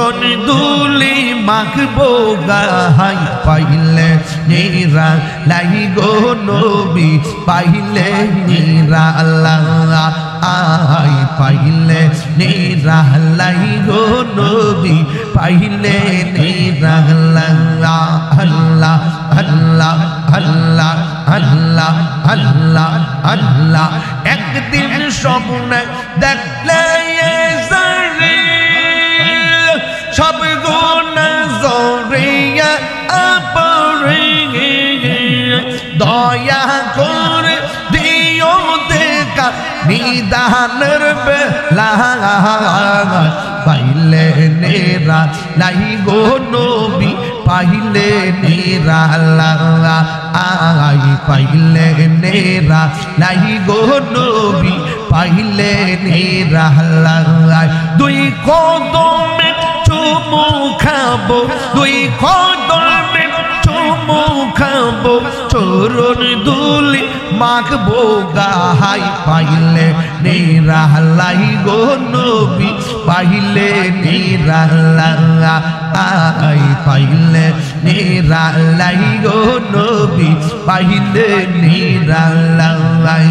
চরণ দুলি মাখবো গাহাই পাইলে নিরা লাই গো নবী পাইলে নিরা আল্লাহ আই পাইলে নিরা লাই গো নবী পাইলে নিরা আল্লাহ আল্লাহ আল্লাহ আল্লাহ আল্লাহ আল্লাহ আল্লাহ একদিন স্বপ্নে দেখলে সব গুনাহ জড়িয়ে আপরে দয়া করে দিও দেখা নিদানের বেলা পাইলে নেরা লাই গো নবী পাইলে নেরা আল্লাহ আই পাইলে নেরা লাই গো নবী পাইলে নেরা আল্লাহ দুই কদমে চুমু খাবো দুই কদমে চুমু খাবো চরণ দুলি মাখবো গাহাই পাইলে নেরা লাই গো নবী পাইলে নেরা আল্লাহ আই পাইলে নেরা লাই গো নবী পাইলে নেরা আল্লাহ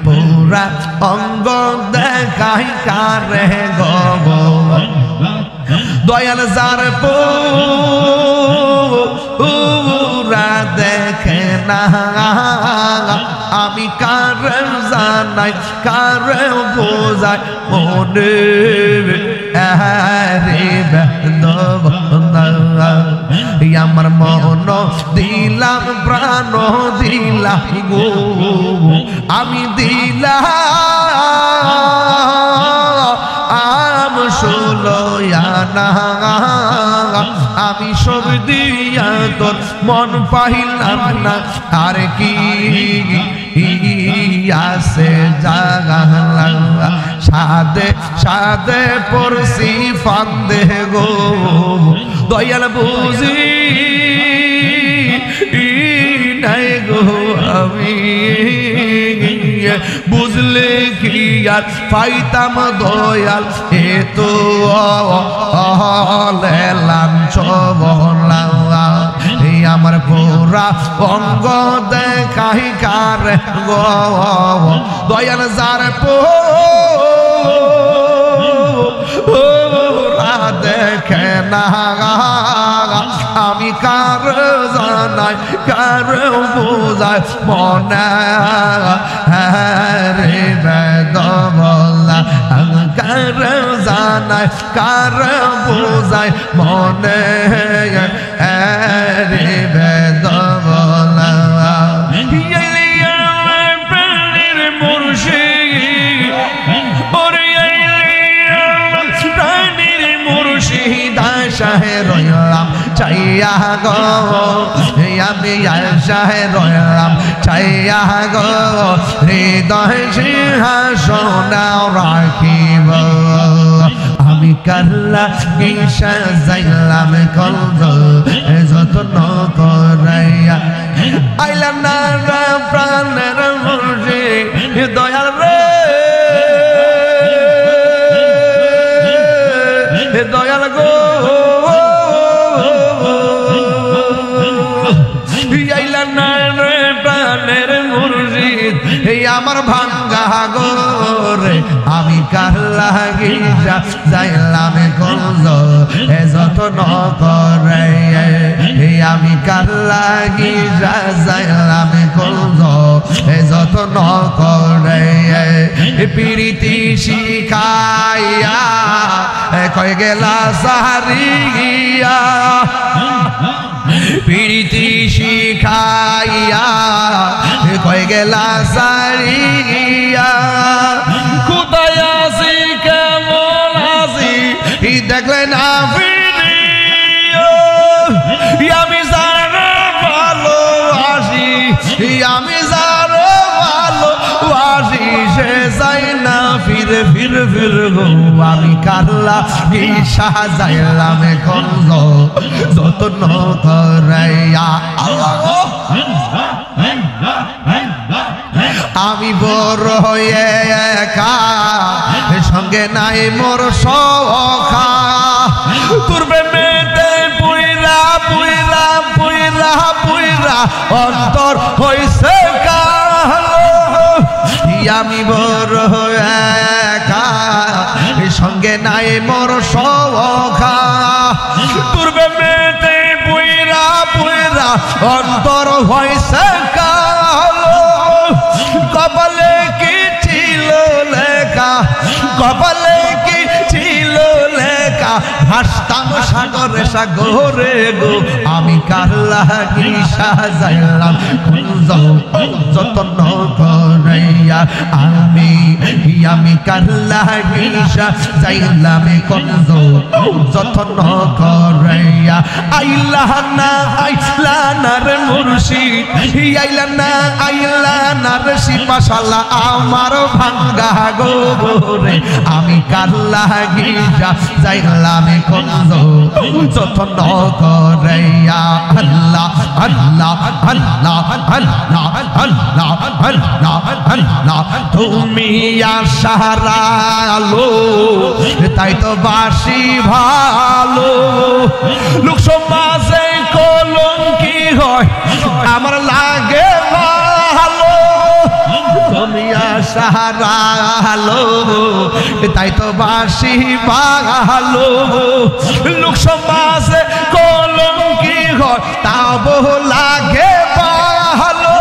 পুরা অঙ্গ দেখাই কারে গো দয়াল যার পুরা দেখে না আমি কারে জানাই কারে বোঝাই মনে রে আমার মন দিলাম প্রাণ দিলাম গো আমি দিলাম ষোলয়ানা আমি সব দিয়া তোর মন পাইলাম না আর কি আছে জাগা সাদে সাদে পড়ছি ফান্দে গো দয়াল বুঝি নাই গো আমি বুঝলে কি আর পাইতাম দয়াল এ তো লাঞ্ছনা আমার পুরা অঙ্গ দেখাই কার গো দয়াল যার পুরা দেখে না আমি কার জানাই কার বোঝাই মনে রে বেদবলা কার জানাই কার বোঝাই মনে রে বেদবলা রইলাম চাইয়া গো আমি আশায় রইলাম চাইয়া গো হৃদয় সিংহাসন রাখিব আমি কাল্লা ঈশা যাইলাম কলব যত্ন করাইয়া আইলাম না প্রাণের মুর্শিদ দয়াল রে দয়াল গো প্রাণের মুর্শিদ এই আমার ভাঙ্গা গোরে আমি কার লাগিয়া যাইলাম কলজ এ যত্ন করে আমি কার লাগিয়া যাইলাম কলজ এ যত্ন করে প্রীতি শিখাইয়া কয়ে গেলা সাহারিয়া প্রীতি শিখাইয়া কয়ে গেলা সারিয়া কোথায় আছি কেমন আছি দেখলে না আমি যারা ভালো আসি আমি যারা ভালো আসি সে যাই না ফিরে ফিরে ফিরে গো আমি কাল্লা ঈশা যাইলাম কলজ যত্ন করাইয়া আমি বড় হয়ে একা সঙ্গে নাই মোর সখা তোর প্রেমেতে পুইরা পুইরা পুইরা পুইরা অন্তর হইছে কালো আমি বড় একা সঙ্গে নাই মোর সখা তোর প্রেমেতে পুইরা পুইরা অন্তর হইছে কালো কপালে কি ছিল লেখা কপালে কি ছিল লেখা হাসতাম সাগরে সাগরে গো আমি কার লাগি সাজাইলাম কুঞ্জ যতন করাইয়া আমি কার লাগি সাজাইলাম কুঞ্জ যতন করাইয়া আইলা না রে মুর্শিদ আইলা না রে সিপাশালা আমার ভাঙ্গা গোবরে আমি কার লাগি সাজাইলাম কুঞ্জ যতন করাইয়া আল্লাহ আল্লাহ আল্লাহ আল্লাহ আল্লাহ আল্লাহ আল্লাহ তুমি আশারা আলো তাই তো বাসি ভালো লোক সমাজে কলঙ্কি হয় আমার লাগে ভালো তুমি আশারা আলো তাই তো বাসি ভালো লোক সমাজে কলঙ্কি হয় তাও লাগে ভালো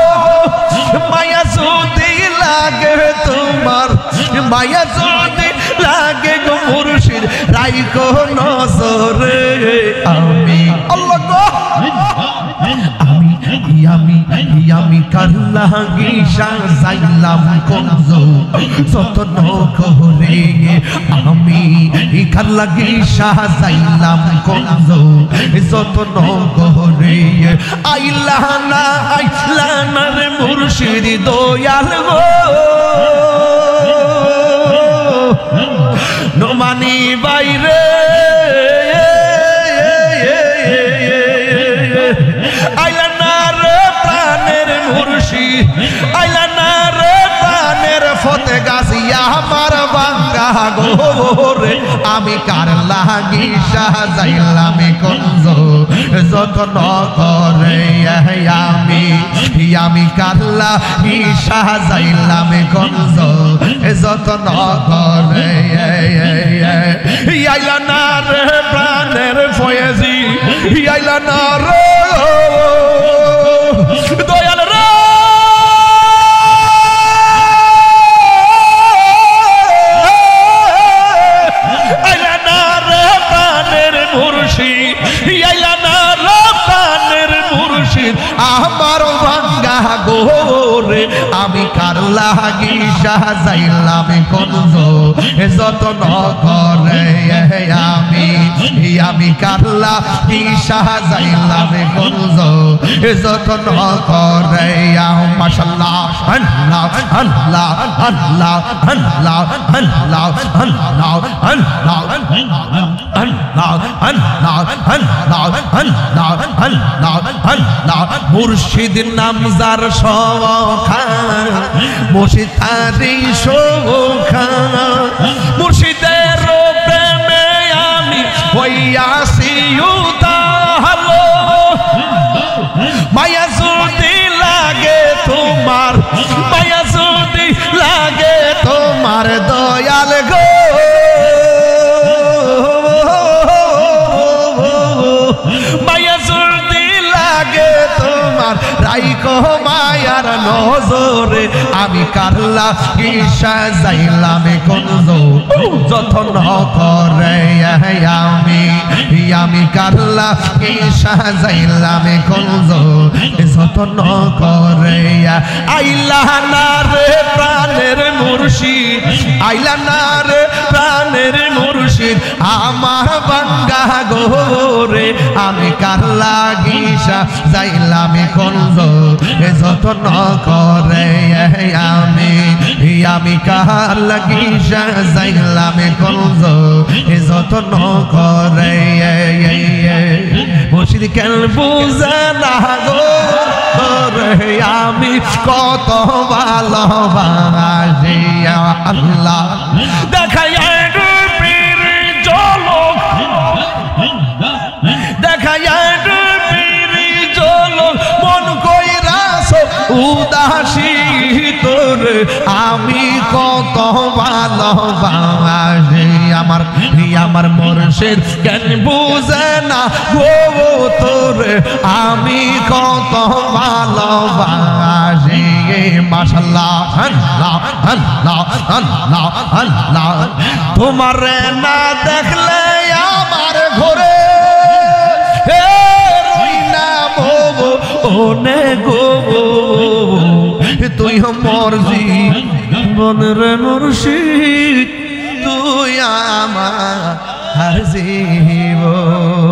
মায়া যদি লাগে তোমার মায়া যদি লাগে গো মুর্শিদ রাইখো নজরে আমি আল্লাহ গো আমি কার লাগি সাজাইলাম কুঞ্জ যতন করে আমি কার লাগি সাজাইলাম কুঞ্জ যতন করে আইলা না রে মুর্শিদ দয়াল গো নোমানি বাইরে আইলা না রে প্রাণের মুর্শিদ আইলা না রে প্রাণের ফতে গাছিয়া আমার বাঙ্গা গোরে আমি কার লাগি সাজাইলাম কুঞ্জ যতন করে আমি কার লাগি সাজাইলাম কুঞ্জ যতন করে আইলা না রে প্রাণের ফয়েজি আইলা না রে দয়াল রে আইলা না রে প্রাণের মুর্শিদ আইলা না রে প্রাণের মুর্শিদ আমার ভাঙ্গা গোরে আমি কার লাগি সাজাইলাম কুঞ্জ যতন করে আমি কার লাগি সাজাইলাম কুঞ্জ যতন করে মাশাআল্লাহ আল্লাহ আল্লাহ আল্লাহ আল্লাহ আল্লাহ আল্লাহ আল্লাহ আল্লাহ আল্লাহ আল্লাহ আল্লাহ আল্লাহ মুর্শিদ নাম যার সখা মুর্শিদ তারি সখা মুর্শিদের প্রেমে আমি হইয়াছি উদাহলো মায়া যদি লাগে তোমার মায়া যদি লাগে তোমার দয়াল গো মায়া যদি লাগে তোমার রাইখো মায়ার নজরে আমি কার লাগি সাজাইলাম কুঞ্জ যতন করে আমি কার লাগি সাজাইলাম কুঞ্জ যতন করে আইলা না রে প্রাণের মুর্শিদ আইলা না রে প্রাণের মুর্শিদ আমার বাঙ্গা গোরে আমি কার লাগি সাজাইলাম কুঞ্জ যতন করে আমি কার লাগি সাজাইলাম কুঞ্জ যতন করে মুর্শিদ কেন বুঝে না গো আমি কত ভালোবাসি আল্লাহ দেখাই পীর জলক দাসী তোর আমি কত ভালোবাসি আমার মুর্শিদ কেন বুঝে না গো তোর আমি কত ভালোবাসি মাশাআল্লাহ আল্লাহ আল্লাহ আল্লাহ আল্লাহ তোমারে না দেখলে আমার ঘরে ওনে গো তুই মরজি বনের মুর্শিদ তুই আমার জীবন